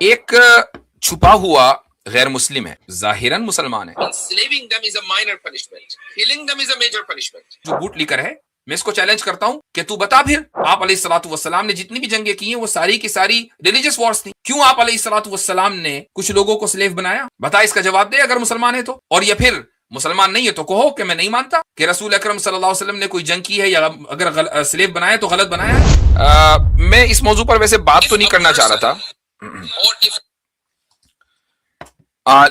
ایک چھپا ہوا غیر مسلم ہے، ظاہراً مسلمان ہے، جو بوٹ لیکر ہے. میں اس کو چیلنج کرتا ہوں کہ تو بتا پھر آپ علیہ الصلوۃ والسلام نے جتنی بھی جنگیں کی ہیں وہ ساری کی ساری ریلیجس وارز تھیں، کیوں آپ علیہ الصلوۃ والسلام نے کچھ لوگوں کو سلیو بنایا؟ بتا، اس کا جواب دے اگر مسلمان ہے تو. اور یا پھر مسلمان نہیں ہے تو کہو کہ میں نہیں مانتا کہ رسول اکرم صلی اللہ علیہ وسلم نے کوئی جنگ کی ہے، یا اگر سلیو بنایا تو غلط بنایا ہے. میں اس موضوع پر ویسے بات تو نہیں کرنا چاہ رہا تھا،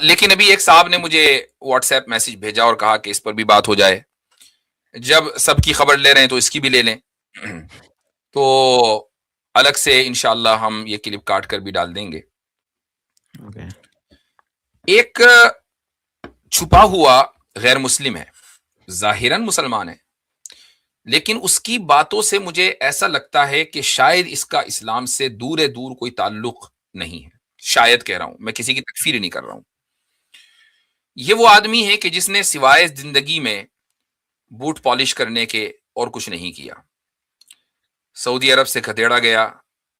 لیکن ابھی ایک صاحب نے مجھے واٹس ایپ میسج بھیجا اور کہا کہ اس پر بھی بات ہو جائے. جب سب کی خبر لے رہے ہیں تو اس کی بھی لے لیں. تو الگ سے انشاءاللہ ہم یہ کلپ کاٹ کر بھی ڈال دیں گے. ایک چھپا ہوا غیر مسلم ہے، ظاہراً مسلمان ہے، لیکن اس کی باتوں سے مجھے ایسا لگتا ہے کہ شاید اس کا اسلام سے دور دور کوئی تعلق نہیں ہے. شاید کہہ رہا ہوں، میں کسی کی تکفیر نہیں کر رہا ہوں. یہ وہ آدمی ہے کہ جس نے سوائے زندگی میں بوٹ پالش کرنے کے اور کچھ نہیں کیا. سعودی عرب سے کھتیڑا گیا،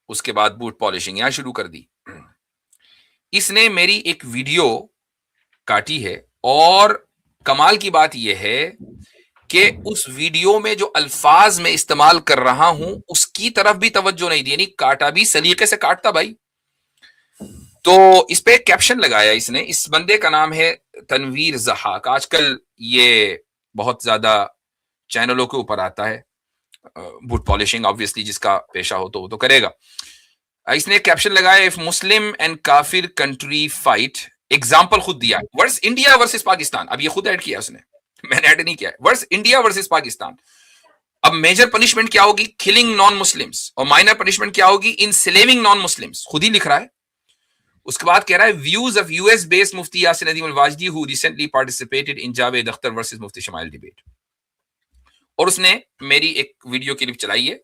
اس کے بعد بوٹ پالشنگ یہاں شروع کر دی. اس نے میری ایک ویڈیو کاٹی ہے، اور کمال کی بات یہ ہے کہ اس ویڈیو میں جو الفاظ میں استعمال کر رہا ہوں اس کی طرف بھی توجہ نہیں دی، یعنی کاٹا بھی سلیقے سے کاٹتا بھائی. تو اس پہ ایک کیپشن لگایا اس نے. اس بندے کا نام ہے تنویر ضحاک. آج کل یہ بہت زیادہ چینلوں کے اوپر آتا ہے بوٹ پالشنگ، آبویسلی جس کا پیشہ ہو تو وہ تو کرے گا. اس نے ایک کیپشن لگایا، اف مسلم اینڈ کافر کنٹری فائٹ، ایگزامپل خود دیا ورس انڈیا ورسز پاکستان. اب یہ خود ایڈ کیا اس نے، میں نے ایڈ نہیں کیا. Versus India versus Pakistan. اب میجر پنشمنٹ کیا ہوگی؟ Killing non Muslims. اور مائنر پنشمنٹ کیا ہوگی؟ Enslaving non Muslims. خود ہی لکھ رہا ہے. اس کے بعد کہہ رہا ہے views of U S based Mufti Yasir Nadeem Al-Wajidi who recently participated in Javed Akhtar versus Mufti Shamail debate. اور اس نے میری ایک ویڈیو کلپ چلائی ہے.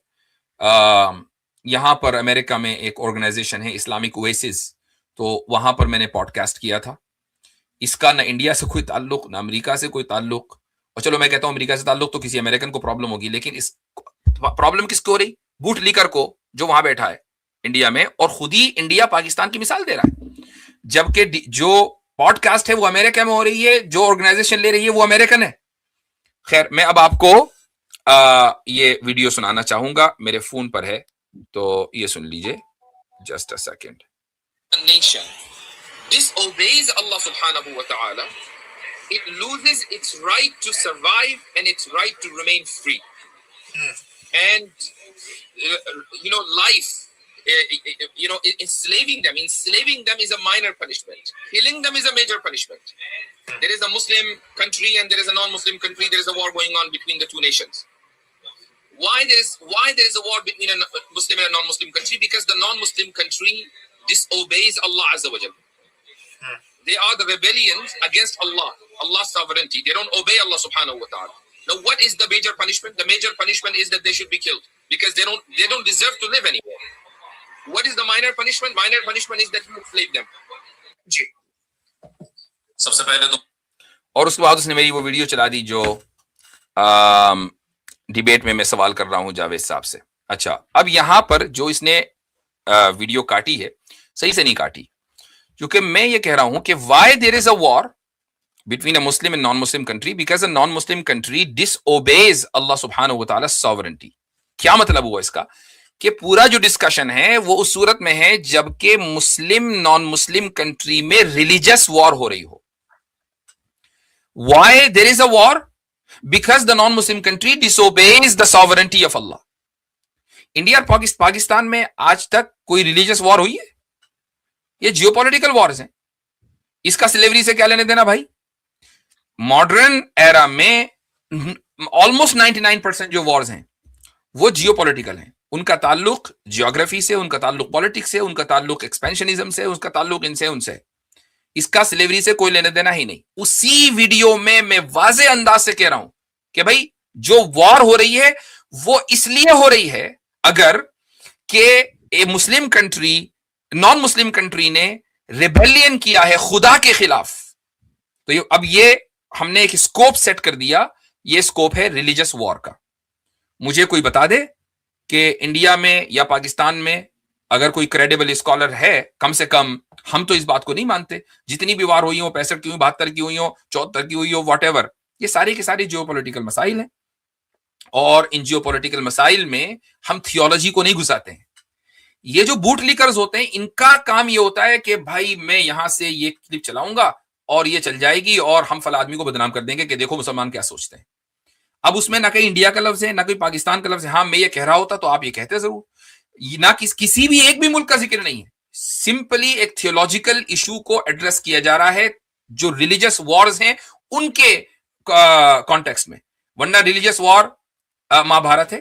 یہاں پر امریکہ میں ایک آرگنائزیشن ہے اسلامک اویسز، تو وہاں پر میں نے پوڈ کاسٹ کیا تھا. اس کا نہ انڈیا سے کوئی تعلق نہ امریکہ سے کوئی تعلق. اور چلو میں کہتا ہوں امریکہ سے تعلق تو کسی امریکن کو پرابلم ہوگی، لیکن اس پرابلم کس کو ہو رہی؟ بوٹ لیکر کو، جو وہاں بیٹھا ہے انڈیا میں، اور خود ہی انڈیا پاکستان کی مثال دے رہا ہے. جبکہ جو پوڈ کاسٹ ہے وہ امریکہ میں ہو رہی ہے، جو آرگنائزیشن لے رہی ہے وہ امریکن ہے. خیر، میں اب آپ کو یہ ویڈیو سنانا چاہوں گا، میرے فون پر ہے تو یہ سن لیجئے. Just a second. Nation disobeys Allah subhanahu wa ta'ala, it loses its right to survive and its right to remain free. And life, enslaving them is a minor punishment. Killing them is a major punishment. There is a Muslim country and there is a non-Muslim country. There is a war going on between the two nations. Why there is a war between a Muslim and a non-Muslim country? Because the non-Muslim country disobeys Allah Azza wa Jalla. They are the rebellions against Allah, Allah's sovereignty. They don't obey Allah subhanahu wa ta'ala. Now what is the major punishment? The major punishment is that they should be killed because they don't deserve to live anymore. What is the minor punishment? Minor punishment is that you enslave them. جی سب سے پہلے تو، اور اس کے بعد اس نے میری وہ video چلا دی جو ڈیبیٹ میں سوال کر رہا ہوں جاوید صاحب سے. اچھا، اب یہاں پر جو اس نے ویڈیو کاٹی ہے صحیح سے نہیں کاٹی، کیونکہ میں یہ کہہ رہا ہوں کہ why there is a war between a Muslim and non Muslim country? Because a non Muslim country disobeys Allah سبحانہ و تعالی ساورنٹی. کیا مطلب ہوا اس کا؟ کہ پورا جو ڈسکشن ہے وہ اس صورت میں ہے جبکہ مسلم نان مسلم کنٹری میں ریلیجس وار ہو رہی ہو. Why there is a war? Because the non Muslim country disobeys the sovereignty of Allah. India اور پاکستان میں آج تک کوئی ریلیجس وار ہوئی ہے؟ یہ جیو پولیٹیکل وارز ہیں. اس کا سلیوری سے کیا لینے دینا بھائی؟ ماڈرن ایرا میں آلموسٹ 99% جو وارز ہیں وہ جیو پولیٹیکل ہیں. ان کا تعلق جیوگرافی سے، ان کا تعلق پالیٹکس سے، ان کا تعلق ایکسپینشنزم سے، ان کا تعلق ان سے. اس کا سلیوری سے کوئی لینے دینا ہی نہیں. اسی ویڈیو میں واضح انداز سے کہہ رہا ہوں کہ بھائی جو وار ہو رہی ہے وہ اس لیے ہو رہی ہے اگر کہ مسلم کنٹری نان مسلم کنٹری نے ریبیلین کیا ہے خدا کے خلاف. تو اب یہ ہم نے ایک اسکوپ سیٹ کر دیا، یہ اسکوپ ہے ریلیجس وار کا. مجھے کوئی بتا دے کہ انڈیا میں یا پاکستان میں اگر کوئی کریڈیبل اسکالر ہے کم سے کم ہم تو اس بات کو نہیں مانتے جتنی بھی وار ہوئی ہو 65 کی ہوئی 72 کی ہوئی ہو 74 کی ہوئی ہو واٹ ایور یہ ساری کے ساری جیو پولیٹیکل مسائل ہیں اور ان جیو پولیٹیکل مسائل میں ہم تھیولوجی کو نہیں گھساتے ہیں. یہ جو بوٹ لیکرز ہوتے ہیں ان کا کام یہ ہوتا ہے کہ بھائی میں یہاں سے یہ کلپ چلاؤں گا اور یہ چل جائے گی اور ہم فلاں آدمی کو بدنام کر دیں گے کہ دیکھو مسلمان کیا سوچتے ہیں. اب اس میں نہ کہیں انڈیا کا لفظ ہے نہ کوئی پاکستان کا لفظ ہے. ہاں میں یہ کہہ رہا ہوتا تو آپ یہ کہتے ضرور. نہ کسی بھی ایک بھی ملک کا ذکر نہیں ہے. سمپلی ایک تھیولوجیکل ایشو کو ایڈریس کیا جا رہا ہے جو ریلیجس وارز ہیں ان کے کانٹیکسٹ میں. ورنہ ریلیجس وار مہا بھارت ہے.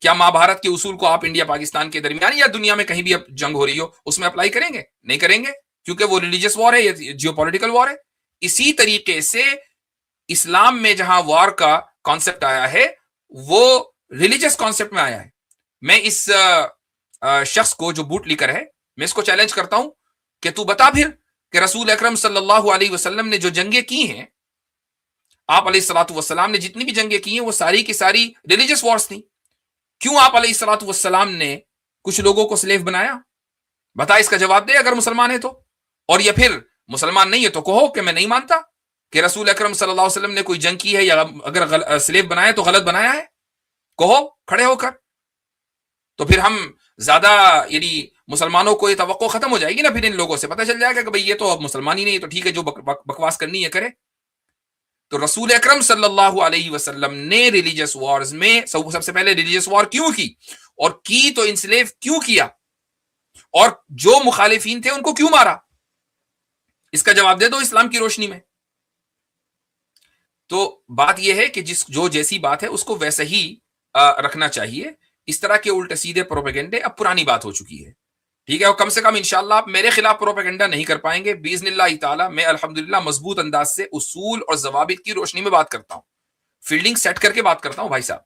کیا مہا بھارت کے اصول کو آپ انڈیا پاکستان کے درمیان یا دنیا میں کہیں بھی اب جنگ ہو رہی ہو اس میں اپلائی کریں گے؟ نہیں کریں گے کیونکہ وہ ریلیجس وار ہے یا جیو پولیٹیکل وار ہے. اسی طریقے سے اسلام میں جہاں وار کا کانسیپٹ آیا ہے وہ ریلیجس کانسیپٹ میں آیا ہے. میں اس شخص کو جو بوٹ لیکر ہے میں اس کو چیلنج کرتا ہوں کہ تو بتا پھر کہ رسول اکرم صلی اللہ علیہ وسلم نے جو جنگیں کی ہیں آپ علیہ الصلوۃ والسلام نے جتنی بھی جنگیں کی ہیں وہ ساری کی ساری ریلیجس وارز تھیں. کیوں آپ علیہ الصلوۃ والسلام نے کچھ لوگوں کو سلیو بنایا؟ بتا اس کا جواب دے اگر مسلمان ہے تو. اور یا پھر مسلمان نہیں ہے تو کہو کہ میں نہیں مانتا کہ رسول اکرم صلی اللہ علیہ وسلم نے کوئی جنگ کی ہے یا اگر سلیو بنایا تو غلط بنایا ہے. کہو کھڑے ہو کر. تو پھر ہم زیادہ یعنی مسلمانوں کو یہ توقع ختم ہو جائے گی نا. پھر ان لوگوں سے پتہ چل جائے گا کہ بھئی یہ تو اب مسلمان ہی نہیں ہے تو ٹھیک ہے جو بکواس کرنی ہے کرے. تو رسول اکرم صلی اللہ علیہ وسلم نے ریلیجس وارز میں سب سے پہلے ریلیجس وار کیوں کی اور کی تو انسلیو کیوں کیا اور جو مخالفین تھے ان کو کیوں مارا؟ اس کا جواب دے دو اسلام کی روشنی میں. تو بات یہ ہے کہ جو جیسی بات ہے اس کو ویسے ہی رکھنا چاہیے. اس طرح کے الٹے سیدھے پروپیگنڈے اب پرانی بات ہو چکی ہے. ٹھیک ہے. اور کم سے کم انشاءاللہ آپ میرے خلاف پروپیگنڈا نہیں کر پائیں گے باذن اللہ تعالی. میں الحمدللہ مضبوط انداز سے اصول اور ضوابط کی روشنی میں بات کرتا ہوں. فیلڈنگ سیٹ کر کے بات کرتا ہوں بھائی صاحب.